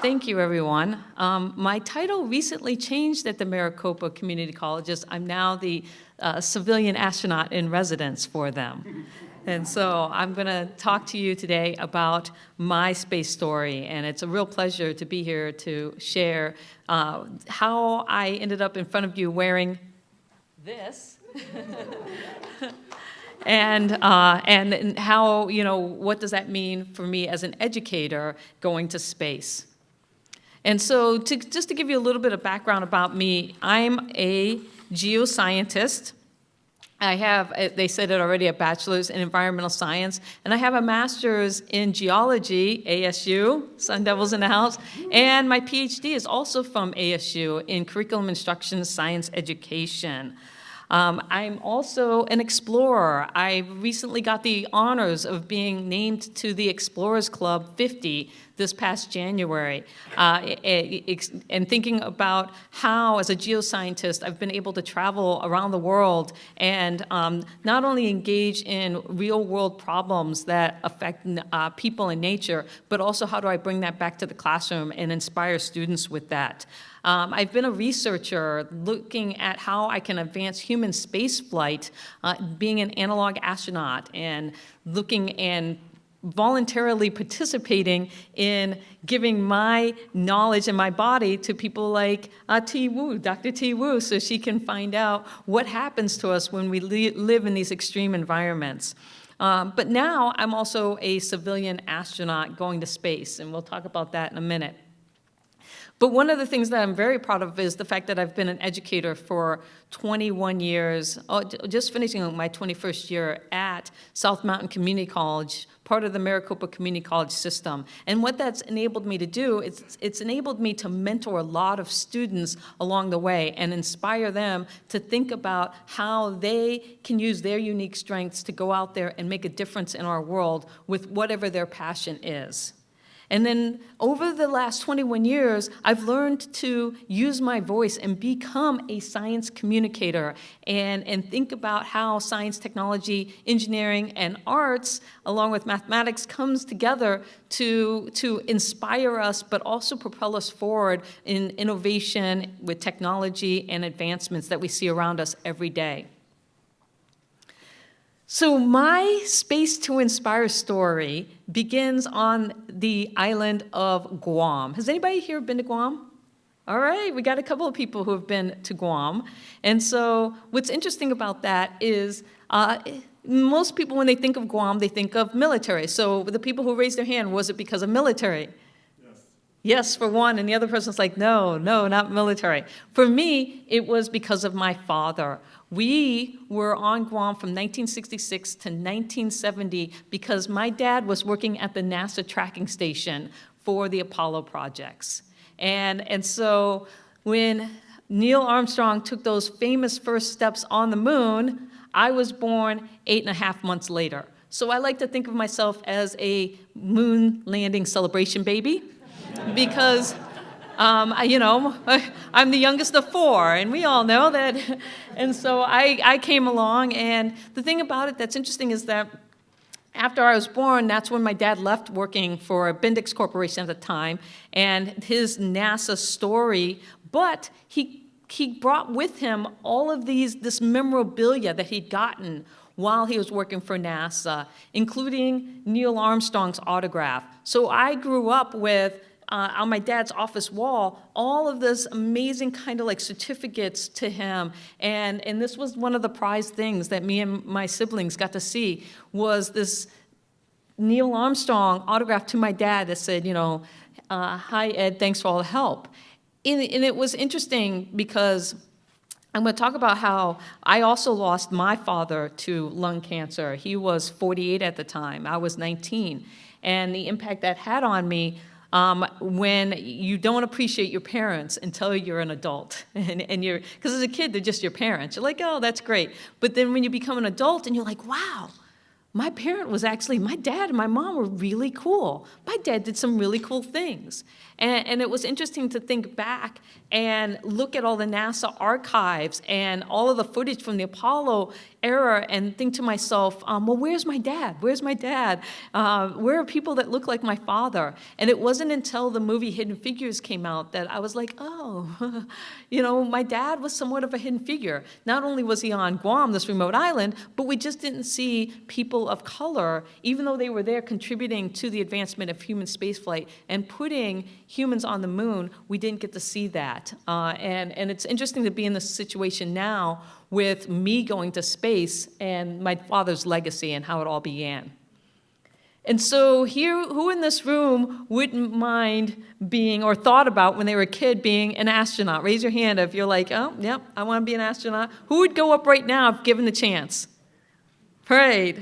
Thank you, everyone. My title recently changed at the Maricopa Community Colleges. I'm now the civilian astronaut in residence for them. And so I'm going to talk to you today about my space story, and it's a real pleasure to be here to share how I ended up in front of you wearing this. And how, what does that mean for me as an educator going to space? And so just to give you a little bit of background about me, I'm a geoscientist. I have, they said it already, a bachelor's in environmental science, and I have a master's in geology, ASU, Sun Devils in the house, and my PhD is also from ASU in curriculum instruction, science education. I'm also an explorer. I recently got the honors of being named to the Explorers Club 50 this past January, and thinking about how, as a geoscientist, I've been able to travel around the world and not only engage in real-world problems that affect people and nature, but also how do I bring that back to the classroom and inspire students with that. I've been a researcher looking at how I can advance human spaceflight, being an analog astronaut, and looking and voluntarily participating in giving my knowledge and my body to people like T. Wu, Dr. T. Wu, so she can find out what happens to us when we live in these extreme environments. But now I'm also a civilian astronaut going to space, and we'll talk about that in a minute. But one of the things that I'm very proud of is the fact that I've been an educator for 21 years, just finishing my 21st year at South Mountain Community College, part of the Maricopa Community College system. And what that's enabled me to do, it's enabled me to mentor a lot of students along the way and inspire them to think about how they can use their unique strengths to go out there and make a difference in our world with whatever their passion is. And then over the last 21 years, I've learned to use my voice and become a science communicator and think about how science, technology, engineering, and arts, along with mathematics, comes together to inspire us, but also propel us forward in innovation with technology and advancements that we see around us every day. So my Space to Inspire story begins on the island of Guam. Has anybody here been to Guam? All right, we got a couple of people who have been to Guam. And so what's interesting about that is most people, when they think of Guam, they think of military. So the people who raised their hand, was it because of military? Yes, for one, and the other person's like, no, not military. For me, it was because of my father. We were on Guam from 1966 to 1970 because my dad was working at the NASA tracking station for the Apollo projects. And so when Neil Armstrong took those famous first steps on the moon, I was born 8.5 months later. So I like to think of myself as a moon landing celebration baby. Because, I'm the youngest of 4, and we all know that. And so I came along, and the thing about it that's interesting is that after I was born, that's when my dad left working for Bendix Corporation at the time, and his NASA story, but he brought with him all of this memorabilia that he'd gotten while he was working for NASA, including Neil Armstrong's autograph. So I grew up with on my dad's office wall, all of this amazing kind of like certificates to him. And this was one of the prized things that me and my siblings got to see, was this Neil Armstrong autograph to my dad that said, hi, Ed, thanks for all the help. And it was interesting because I'm going to talk about how I also lost my father to lung cancer. He was 48 at the time. I was 19. And the impact that had on me when you don't appreciate your parents until you're an adult. Because as a kid, they're just your parents. You're like, oh, that's great. But then when you become an adult and you're like, wow, my dad and my mom were really cool. My dad did some really cool things. And it was interesting to think back and look at all the NASA archives and all of the footage from the Apollo era and think to myself, well, where's my dad? Where's my dad? Where are people that look like my father? And it wasn't until the movie Hidden Figures came out that I was like, oh, my dad was somewhat of a hidden figure. Not only was he on Guam, this remote island, but we just didn't see people of color, even though they were there contributing to the advancement of human spaceflight and putting humans on the moon. We didn't get to see that. And it's interesting to be in this situation now with me going to space and my father's legacy and how it all began. And so here, who in this room wouldn't mind being, or thought about when they were a kid, being an astronaut? Raise your hand if you're like, oh, yep, I want to be an astronaut. Who would go up right now if given the chance? Right.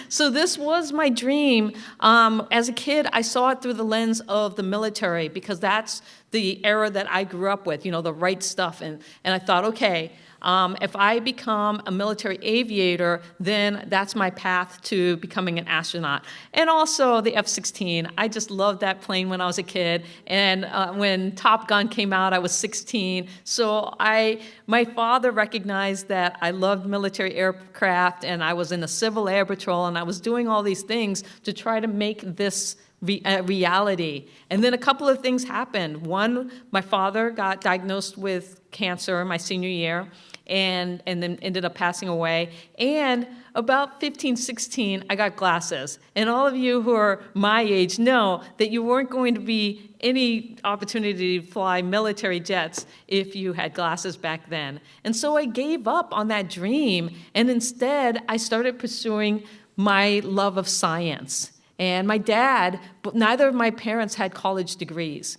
So this was my dream. As a kid, I saw it through the lens of the military because that's the era that I grew up with, the right stuff. And I thought, okay, if I become a military aviator, then that's my path to becoming an astronaut. And also the F-16. I just loved that plane when I was a kid. And when Top Gun came out, I was 16. So my father recognized that I loved military aircraft, and I was in the Civil Air Patrol, and I was doing all these things to try to make this reality. And then a couple of things happened. One, my father got diagnosed with cancer my senior year, and then ended up passing away. And about 15, 16, I got glasses. And all of you who are my age know that you weren't going to be any opportunity to fly military jets if you had glasses back then. And so I gave up on that dream, and instead I started pursuing my love of science. And my dad, but neither of my parents had college degrees.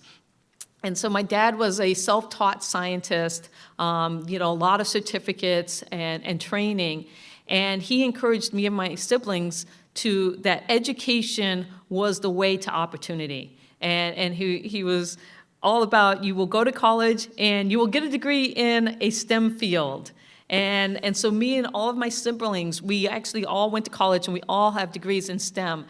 And so my dad was a self-taught scientist, a lot of certificates and training. And he encouraged me and my siblings that education was the way to opportunity. And he was all about, you will go to college and you will get a degree in a STEM field. And so me and all of my siblings, we actually all went to college and we all have degrees in STEM.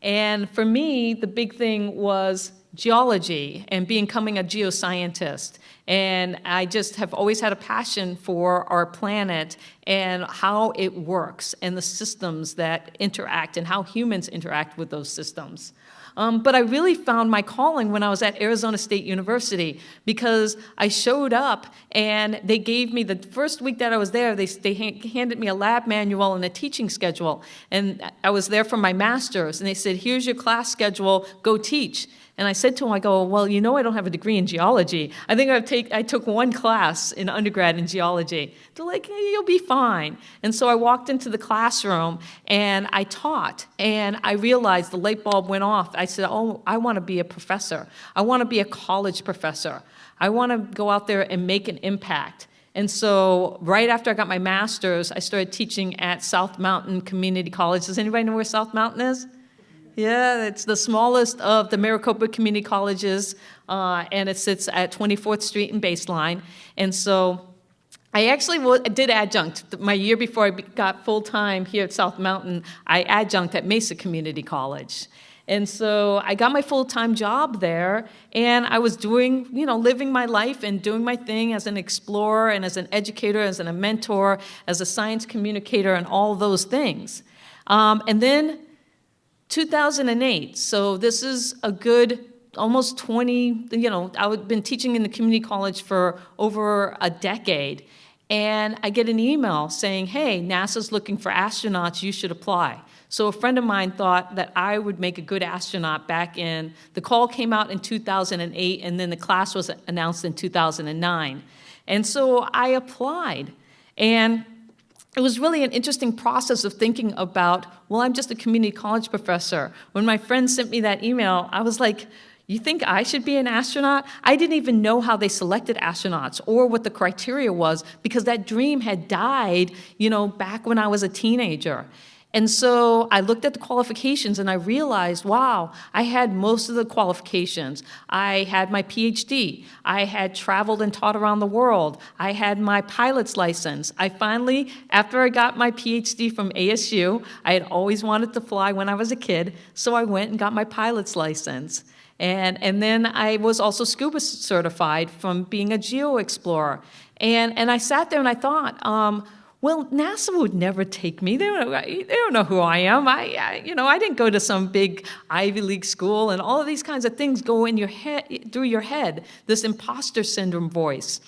And for me, the big thing was geology and becoming a geoscientist. And I just have always had a passion for our planet and how it works and the systems that interact and how humans interact with those systems. But I really found my calling when I was at Arizona State University because I showed up and they gave me, the first week that I was there, they handed me a lab manual and a teaching schedule. And I was there for my master's, and they said, here's your class schedule, go teach. And I said to him, I go, well, I don't have a degree in geology. I think I took one class in undergrad in geology. They're like, hey, you'll be fine. And so I walked into the classroom and I taught, and I realized the light bulb went off. I said, oh, I want to be a professor. I want to be a college professor. I want to go out there and make an impact. And so right after I got my master's, I started teaching at South Mountain Community College. Does anybody know where South Mountain is? Yeah, it's the smallest of the Maricopa community colleges, and it sits at 24th Street and Baseline. And so I actually did adjunct. My year before I got full-time here at South Mountain, I adjunct at Mesa Community College. And so I got my full-time job there, and I was doing, living my life and doing my thing as an explorer and as an educator, as a mentor, as a science communicator, and all those things. And then 2008, so this is a good almost 20, I've been teaching in the community college for over a decade, and I get an email saying, hey, NASA's looking for astronauts, you should apply. So a friend of mine thought that I would make a good astronaut the call came out in 2008, and then the class was announced in 2009. And so I applied, and it was really an interesting process of thinking about, well, I'm just a community college professor. When my friend sent me that email, I was like, you think I should be an astronaut? I didn't even know how they selected astronauts or what the criteria was because that dream had died, back when I was a teenager. And so I looked at the qualifications and I realized, wow, I had most of the qualifications. I had my PhD. I had traveled and taught around the world. I had my pilot's license. I finally, after I got my PhD from ASU, I had always wanted to fly when I was a kid, so I went and got my pilot's license. And then I was also scuba certified from being a geo explorer. And I sat there and I thought, well, NASA would never take me. They don't know who I am. I didn't go to some big Ivy League school, and all of these kinds of things go in your head, through your head, this imposter syndrome voice.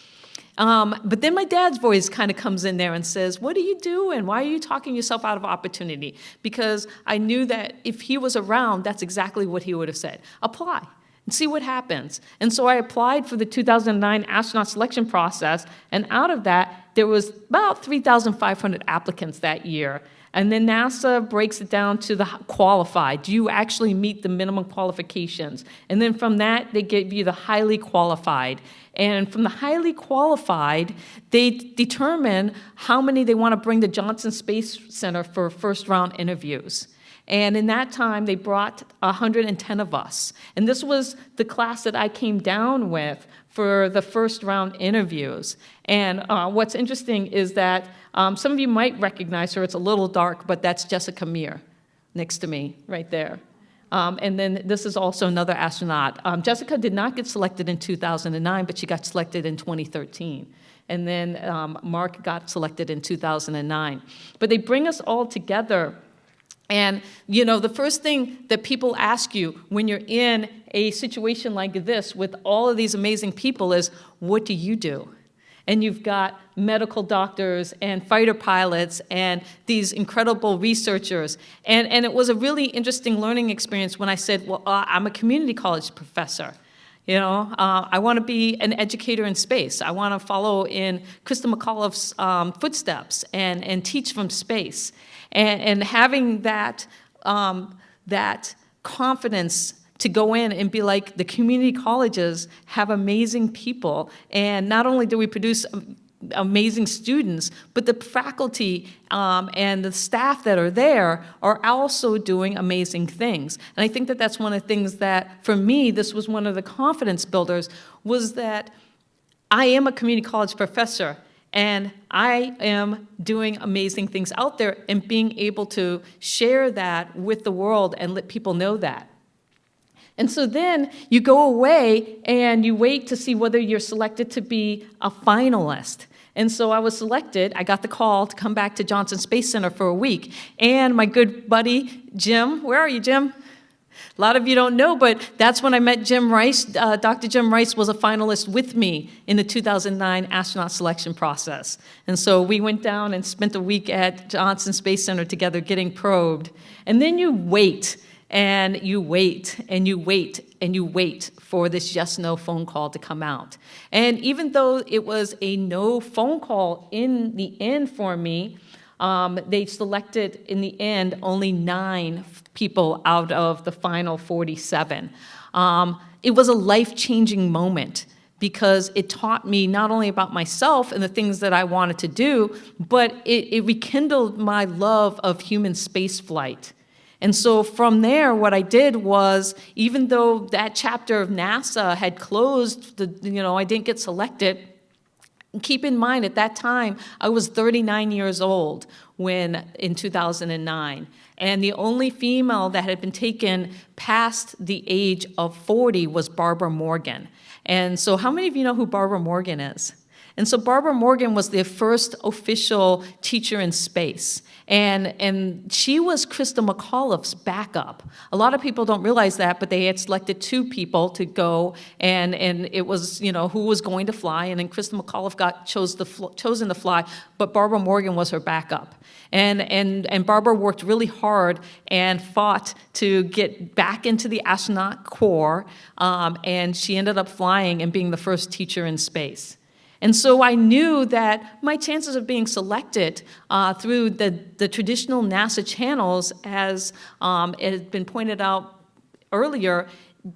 But then my dad's voice kind of comes in there and says, what are you doing? Why are you talking yourself out of opportunity? Because I knew that if he was around, that's exactly what he would have said. Apply and see what happens. And so I applied for the 2009 astronaut selection process, and out of that, there was about 3,500 applicants that year. And then NASA breaks it down to the qualified. Do you actually meet the minimum qualifications? And then from that, they give you the highly qualified. And from the highly qualified, they determine how many they want to bring to Johnson Space Center for first round interviews. And in that time, they brought 110 of us. And this was the class that I came down with for the first round interviews. And what's interesting is that some of you might recognize her. It's a little dark, but that's Jessica Meir next to me right there. And then this is also another astronaut. Jessica did not get selected in 2009, but she got selected in 2013. And then Mark got selected in 2009. But they bring us all together. And, the first thing that people ask you when you're in a situation like this with all of these amazing people is, what do you do? And you've got medical doctors and fighter pilots and these incredible researchers. And it was a really interesting learning experience when I said, well, I'm a community college professor. I want to be an educator in space. I want to follow in Krista McAuliffe's footsteps and teach from space. And having that confidence to go in and be like, the community colleges have amazing people, and not only do we produce amazing students, but the faculty and the staff that are there are also doing amazing things. And I think that that's one of the things that, for me, this was one of the confidence builders, was that I am a community college professor, and I am doing amazing things out there and being able to share that with the world and let people know that. And so then you go away and you wait to see whether you're selected to be a finalist. And so I was selected. I got the call to come back to Johnson Space Center for a week. And my good buddy, Jim, where are you, Jim? A lot of you don't know, but that's when I met Jim Rice. Dr. Jim Rice was a finalist with me in the 2009 astronaut selection process. And so we went down and spent a week at Johnson Space Center together getting probed. And then you wait, and you wait, and you wait, and you wait for this yes/no phone call to come out. And even though it was a no phone call in the end for me, they selected, in the end, only 9 people out of the final 47. It was a life-changing moment because it taught me not only about myself and the things that I wanted to do, but it rekindled my love of human spaceflight. And so from there, what I did was, even though that chapter of NASA had closed, I didn't get selected. Keep in mind, at that time, I was 39 years old in 2009. And the only female that had been taken past the age of 40 was Barbara Morgan. And so how many of you know who Barbara Morgan is? And so Barbara Morgan was the first official teacher in space. And she was Krista McAuliffe's backup. A lot of people don't realize that, but they had selected 2 people to go, and it was, who was going to fly, and then Krista McAuliffe got chosen to fly, but Barbara Morgan was her backup. And Barbara worked really hard and fought to get back into the astronaut corps, and she ended up flying and being the first teacher in space. And so I knew that my chances of being selected through the traditional NASA channels, as it had been pointed out earlier,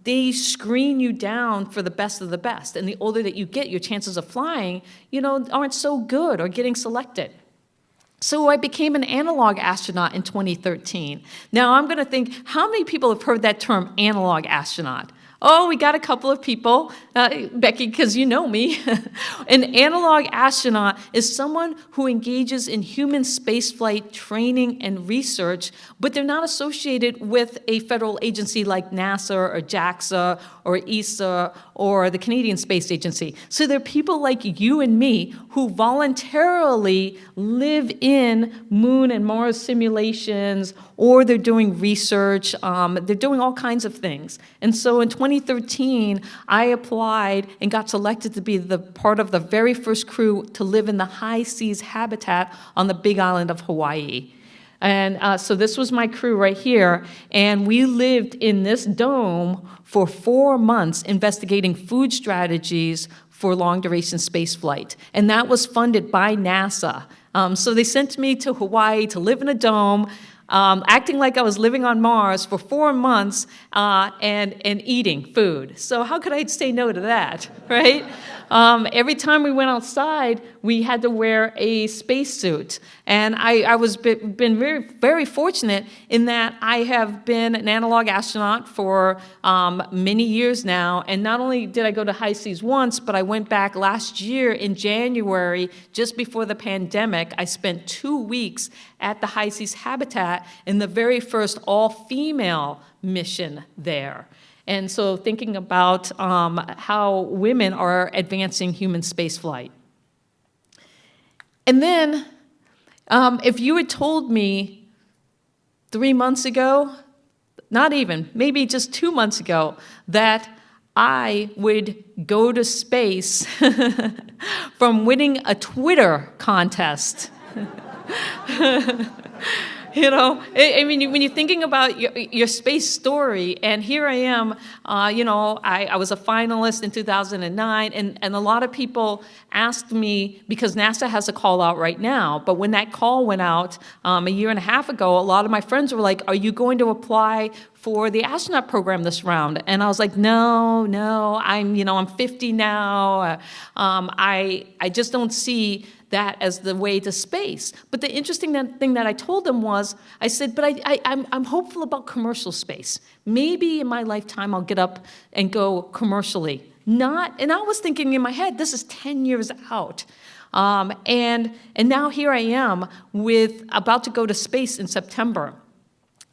they screen you down for the best of the best. And the older that you get, your chances of flying, aren't so good or getting selected. So I became an analog astronaut in 2013. Now I'm going to think, how many people have heard that term, analog astronaut? Oh, we got a couple of people, Becky, because you know me. An analog astronaut is someone who engages in human spaceflight training and research, but they're not associated with a federal agency like NASA or JAXA or ESA or the Canadian Space Agency. So they're people like you and me who voluntarily live in Moon and Mars simulations, or they're doing research, they're doing all kinds of things. And so in 2013, I applied and got selected to be the part of the very first crew to live in the high seas habitat on the Big Island of Hawaii. And so this was my crew right here, and we lived in this dome for 4 months investigating food strategies for long-duration spaceflight. And that was funded by NASA. So they sent me to Hawaii to live in a dome, acting like I was living on Mars for 4 months and eating food. So how could I say no to that, right? Every time we went outside, we had to wear a spacesuit. And I was been very, very fortunate in that I have been an analog astronaut for many years now. And not only did I go to high seas once, but I went back last year in January, just before the pandemic. I spent 2 weeks at the high seas habitat in the very first all-female mission there. And so thinking about how women are advancing human spaceflight. And then, if you had told me 3 months ago, not even, maybe just 2 months ago, that I would go to space from winning a Twitter contest. You know, I mean, when you're thinking about your space story, and here I am, you know, I was a finalist in 2009, and a lot of people asked me, because NASA has a call out right now, but when that call went out a year and a half ago, a lot of my friends were like, are you going to apply for the astronaut program this round? And I was like, no, I'm 50 now. I just don't see that as the way to space. But the interesting thing that I told them was, I said, but I'm hopeful about commercial space. Maybe in my lifetime I'll get up and go commercially. And I was thinking in my head, this is 10 years out. And now here I am about to go to space in September.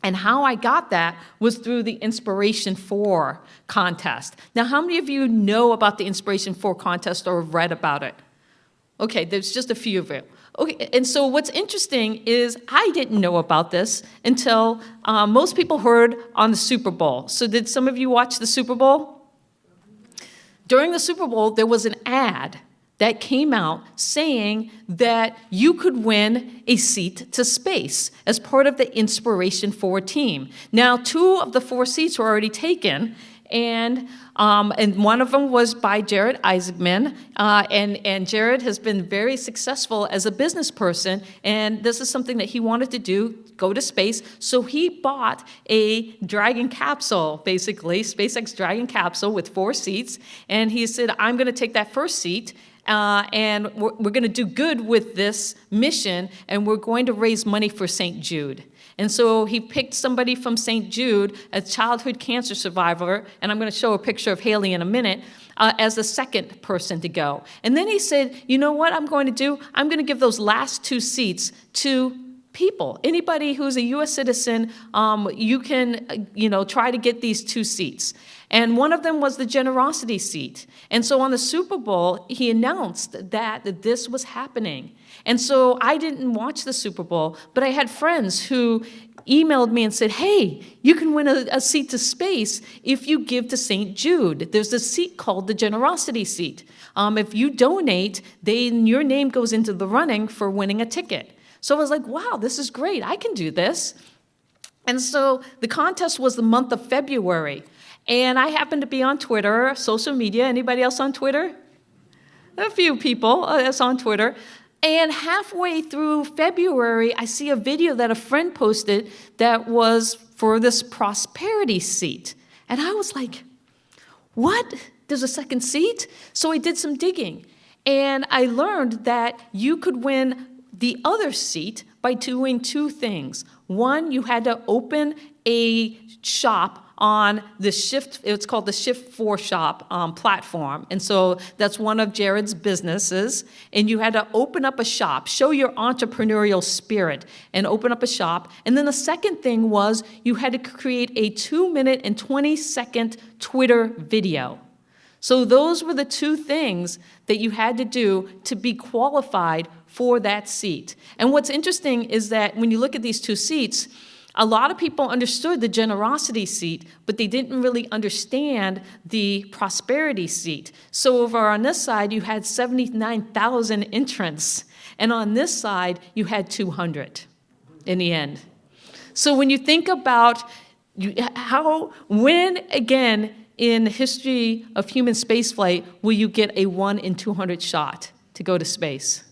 And how I got that was through the Inspiration 4 contest. Now, how many of you know about the Inspiration 4 contest or have read about it? Okay, there's just a few of you. Okay, and so what's interesting is I didn't know about this until most people heard on the Super Bowl. So did some of you watch the Super Bowl? During the Super Bowl, there was an ad that came out saying that you could win a seat to space as part of the Inspiration 4 team. Now, 2 of the 4 seats were already taken, and one of them was by Jared Isaacman, and Jared has been very successful as a business person, and this is something that he wanted to do, go to space, so he bought a Dragon capsule, basically, SpaceX Dragon capsule with 4 seats, and he said, I'm gonna take that first seat, and we're gonna do good with this mission, and we're going to raise money for St. Jude. And so he picked somebody from St. Jude, a childhood cancer survivor, and I'm going to show a picture of Haley in a minute, as the second person to go. And then he said, you know what I'm going to do? I'm going to give those last 2 seats to people. Anybody who's a U.S. citizen, you can, try to get these 2 seats. And one of them was the generosity seat. And so on the Super Bowl, he announced that this was happening. And so I didn't watch the Super Bowl, but I had friends who emailed me and said, hey, you can win a seat to space if you give to St. Jude. There's a seat called the generosity seat. If you donate, then your name goes into the running for winning a ticket. So I was like, wow, this is great. I can do this. And so the contest was the month of February. And I happened to be on Twitter, social media. Anybody else on Twitter? A few people that's on Twitter. And halfway through February, I see a video that a friend posted that was for this prosperity seat. And I was like, what? There's a second seat? So I did some digging. And I learned that you could win the other seat by doing two things. One, you had to open a shop on the Shift, it's called the Shift4 shop platform. And so that's one of Jared's businesses. And you had to open up a shop, show your entrepreneurial spirit, and open up a shop. And then the second thing was you had to create a 2-minute and 20-second Twitter video. So those were the two things that you had to do to be qualified for that seat. And what's interesting is that when you look at these two seats, a lot of people understood the generosity seat, but they didn't really understand the prosperity seat. So over on this side, you had 79,000 entrants, and on this side, you had 200 in the end. So when you think about when again in the history of human spaceflight will you get a 1 in 200 shot to go to space?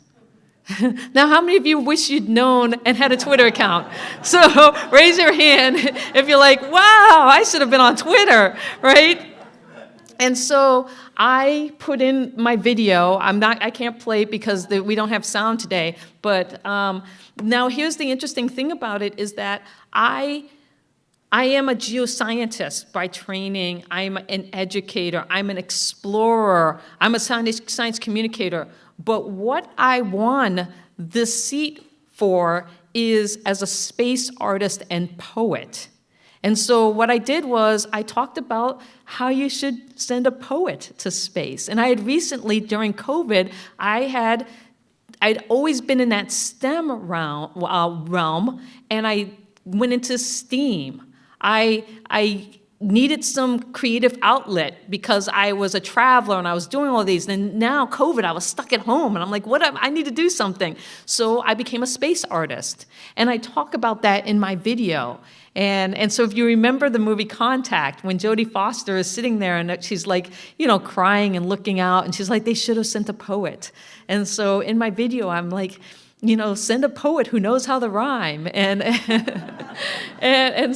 Now, how many of you wish you'd known and had a Twitter account? So raise your hand if you're like, wow, I should have been on Twitter, right? And so I put in my video. I can't play it because we don't have sound today. But now here's the interesting thing about it is that I am a geoscientist by training. I'm an educator. I'm an explorer. I'm a science communicator. But what I won this seat for is as a space artist and poet. And so what I did was I talked about how you should send a poet to space. And I had recently, during COVID, I'd always been in that STEM realm, and I went into STEAM. I needed some creative outlet because I was a traveler and I was doing all these. And now COVID, I was stuck at home and I'm like, I need to do something. So I became a space artist. And I talk about that in my video. And so if you remember the movie Contact, when Jodie Foster is sitting there and she's like, crying and looking out, and she's like, they should have sent a poet. And so in my video, I'm like, send a poet who knows how to rhyme. And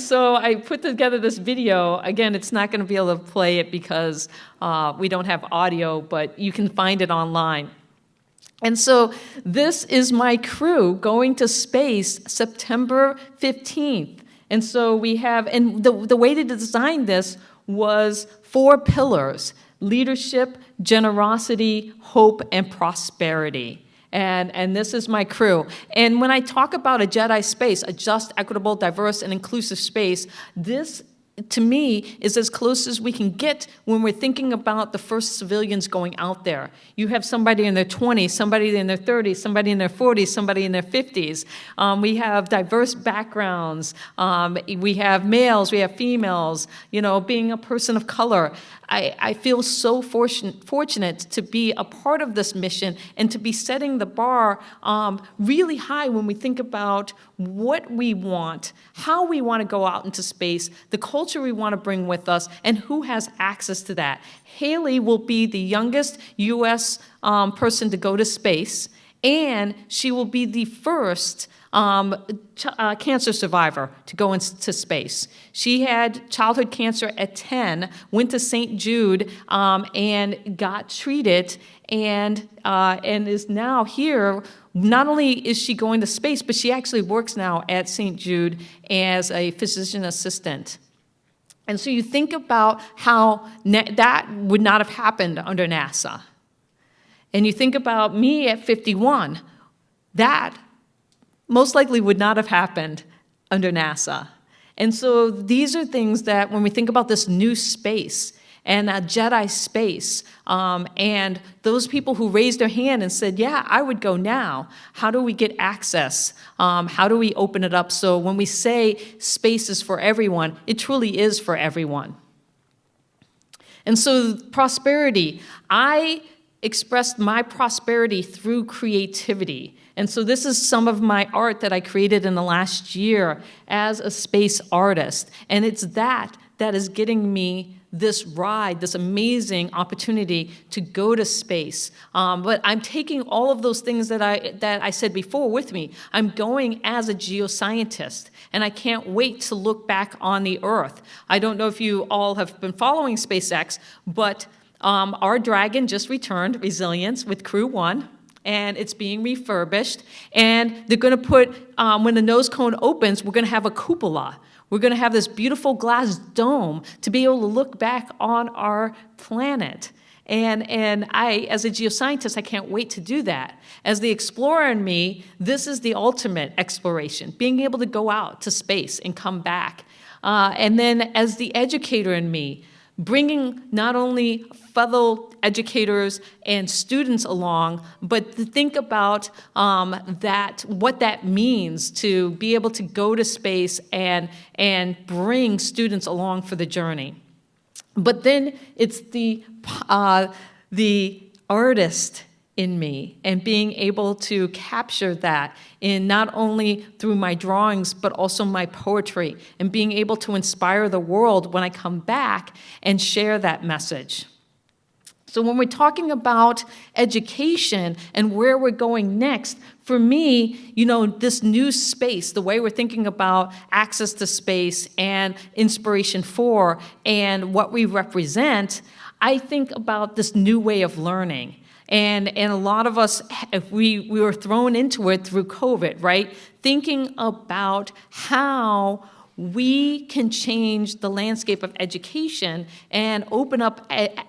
so I put together this video. Again, it's not going to be able to play it because we don't have audio, but you can find it online. And so this is my crew going to space September 15th. And so we have, and the way to design this was 4 pillars: leadership, generosity, hope, and prosperity. And this is my crew. And when I talk about a Jedi space, a just, equitable, diverse, and inclusive space, this, to me, is as close as we can get when we're thinking about the first civilians going out there. You have somebody in their 20s, somebody in their 30s, somebody in their 40s, somebody in their 50s. We have diverse backgrounds. We have males, we have females, being a person of color. I feel so fortunate to be a part of this mission and to be setting the bar really high when we think about what we want, how we want to go out into space, the culture we want to bring with us, and who has access to that. Haley will be the youngest U.S. Person to go to space, and she will be the first cancer survivor to go into space. She had childhood cancer at 10, went to St. Jude, and got treated, and is now here. Not only is she going to space, but she actually works now at St. Jude as a physician assistant. And so you think about how that would not have happened under NASA. And you think about me at 51, that most likely would not have happened under NASA. And so these are things that when we think about this new space and a Jedi space, and those people who raised their hand and said, yeah, I would go now. How do we get access? How do we open it up? So when we say space is for everyone, it truly is for everyone. And so prosperity, I expressed my prosperity through creativity. And so this is some of my art that I created in the last year as a space artist. And it's that is getting me this ride, this amazing opportunity to go to space. But I'm taking all of those things that I said before with me. I'm going as a geoscientist, and I can't wait to look back on the Earth. I don't know if you all have been following SpaceX, but our Dragon just returned, Resilience, with Crew 1. and it's being refurbished. And they're going to put, when the nose cone opens, we're going to have a cupola. We're going to have this beautiful glass dome to be able to look back on our planet. And I, as a geoscientist, I can't wait to do that. As the explorer in me, this is the ultimate exploration, being able to go out to space and come back. And then as the educator in me, bringing not only fellow educators and students along, but to think about what that means to be able to go to space and bring students along for the journey. But then it's the artist in me and being able to capture that in not only through my drawings, but also my poetry, and being able to inspire the world when I come back and share that message. So when we're talking about education and where we're going next, for me, this new space, the way we're thinking about access to space and inspiration for and what we represent, I think about this new way of learning. And a lot of us, we were thrown into it through COVID, right? Thinking about how we can change the landscape of education and open up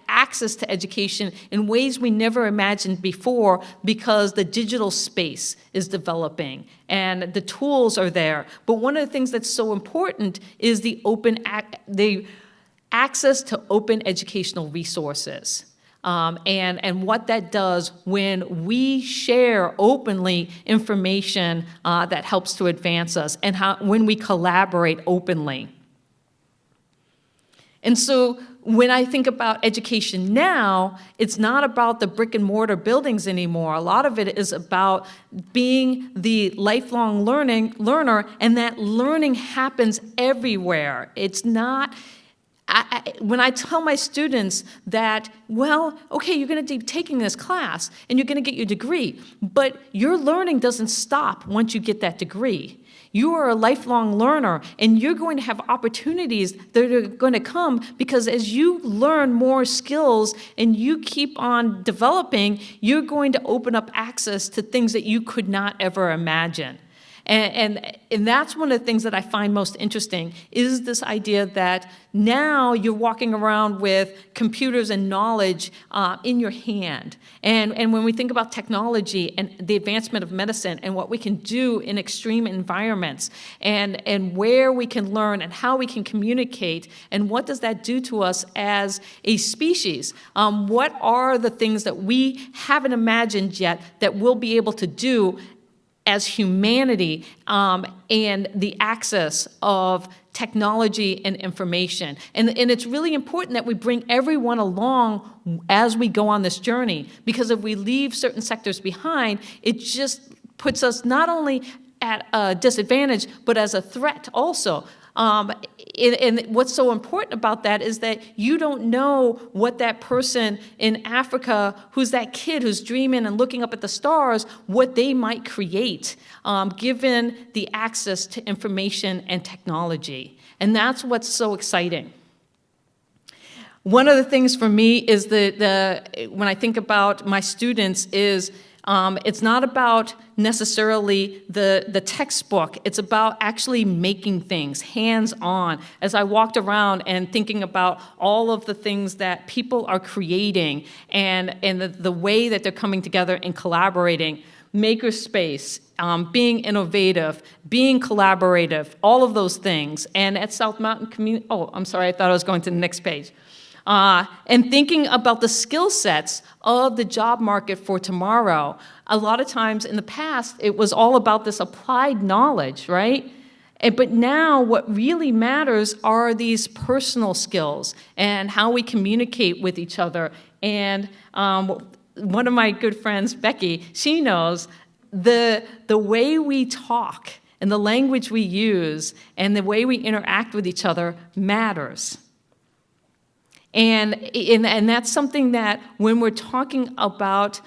access to education in ways we never imagined before, because the digital space is developing and the tools are there. But one of the things that's so important is the access to open educational resources. And what that does when we share openly information that helps to advance us, and when we collaborate openly. And so when I think about education now, it's not about the brick and mortar buildings anymore. A lot of it is about being the lifelong learner, and that learning happens everywhere. It's not... when I tell my students that, well, okay, you're going to be taking this class and you're going to get your degree, but your learning doesn't stop once you get that degree. You are a lifelong learner, and you're going to have opportunities that are going to come, because as you learn more skills and you keep on developing, you're going to open up access to things that you could not ever imagine. And that's one of the things that I find most interesting, is this idea that now you're walking around with computers and knowledge in your hand. And when we think about technology and the advancement of medicine and what we can do in extreme environments, and where we can learn and how we can communicate, and what does that do to us as a species? What are the things that we haven't imagined yet that we'll be able to do as humanity, and the access of technology and information. And it's really important that we bring everyone along as we go on this journey, because if we leave certain sectors behind, it just puts us not only at a disadvantage, but as a threat also. And what's so important about that is that you don't know what that person in Africa, who's that kid who's dreaming and looking up at the stars, what they might create, given the access to information and technology. And that's what's so exciting. One of the things for me is when I think about my students is, it's not about necessarily the textbook. It's about actually making things hands-on. As I walked around and thinking about all of the things that people are creating, and the way that they're coming together and collaborating, makerspace, being innovative, being collaborative, all of those things. And at South Mountain Community, I'm sorry, I thought I was going to the next page. And thinking about the skill sets of the job market for tomorrow. A lot of times in the past, it was all about this applied knowledge, right? But now what really matters are these personal skills and how we communicate with each other. And one of my good friends, Becky, she knows the way we talk and the language we use and the way we interact with each other matters. And that's something that when we're talking about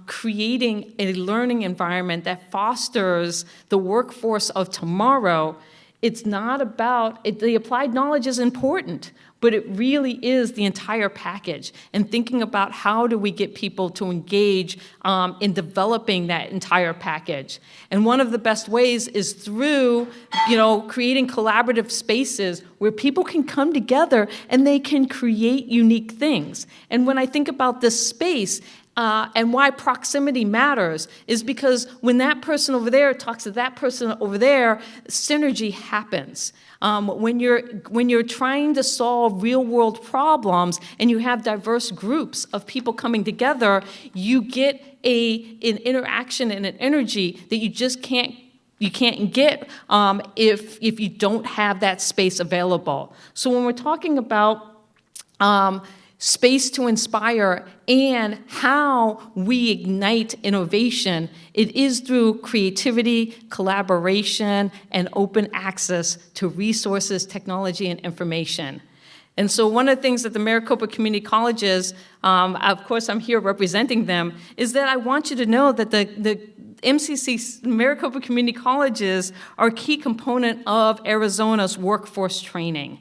creating a learning environment that fosters the workforce of tomorrow, It's not about, the applied knowledge is important, but it really is the entire package, and thinking about how do we get people to engage in developing that entire package. And one of the best ways is through, creating collaborative spaces where people can come together and they can create unique things. And when I think about this space, and why proximity matters is because when that person over there talks to that person over there, synergy happens. When you're trying to solve real-world problems and you have diverse groups of people coming together, you get an interaction and an energy that you just can't get if you don't have that space available. So when we're talking about space to inspire and how we ignite innovation, it is through creativity, collaboration, and open access to resources, technology, and information. And so one of the things that the Maricopa Community Colleges, of course I'm here representing them, is that I want you to know that the MCC, Maricopa Community Colleges, are a key component of Arizona's workforce training.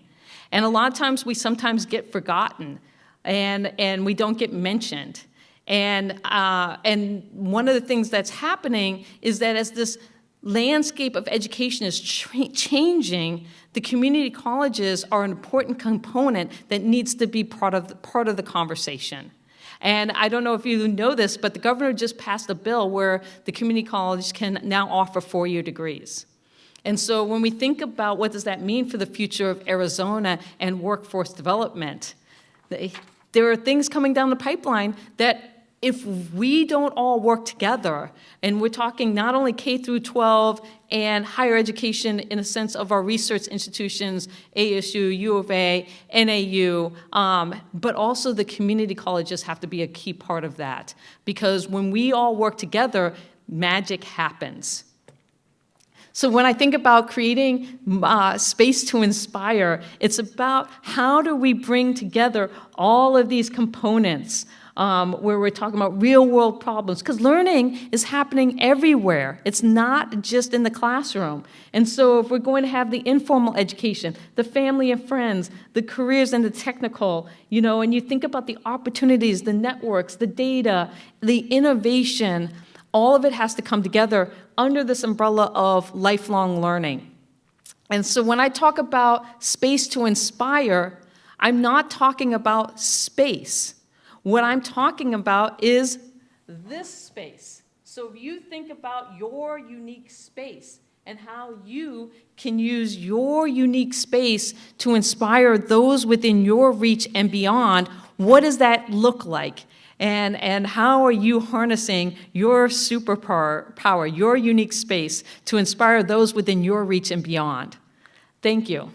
And a lot of times we sometimes get forgotten. And we don't get mentioned. And one of the things that's happening is that as this landscape of education is changing, the community colleges are an important component that needs to be part of the conversation. And I don't know if you know this, but the governor just passed a bill where the community college can now offer 4-year degrees. And so when we think about what does that mean for the future of Arizona and workforce development, there are things coming down the pipeline that if we don't all work together, and we're talking not only K through 12 and higher education in a sense of our research institutions, ASU, U of A, NAU, but also the community colleges have to be a key part of that. Because when we all work together, magic happens. So when I think about creating space to inspire, it's about how do we bring together all of these components where we're talking about real-world problems, because learning is happening everywhere. It's not just in the classroom. And so if we're going to have the informal education, the family and friends, the careers and the technical, and you think about the opportunities, the networks, the data, the innovation, all of it has to come together under this umbrella of lifelong learning. And so when I talk about space to inspire, I'm not talking about space. What I'm talking about is this space. So if you think about your unique space and how you can use your unique space to inspire those within your reach and beyond, what does that look like? And how are you harnessing your superpower, your unique space, to inspire those within your reach and beyond? Thank you.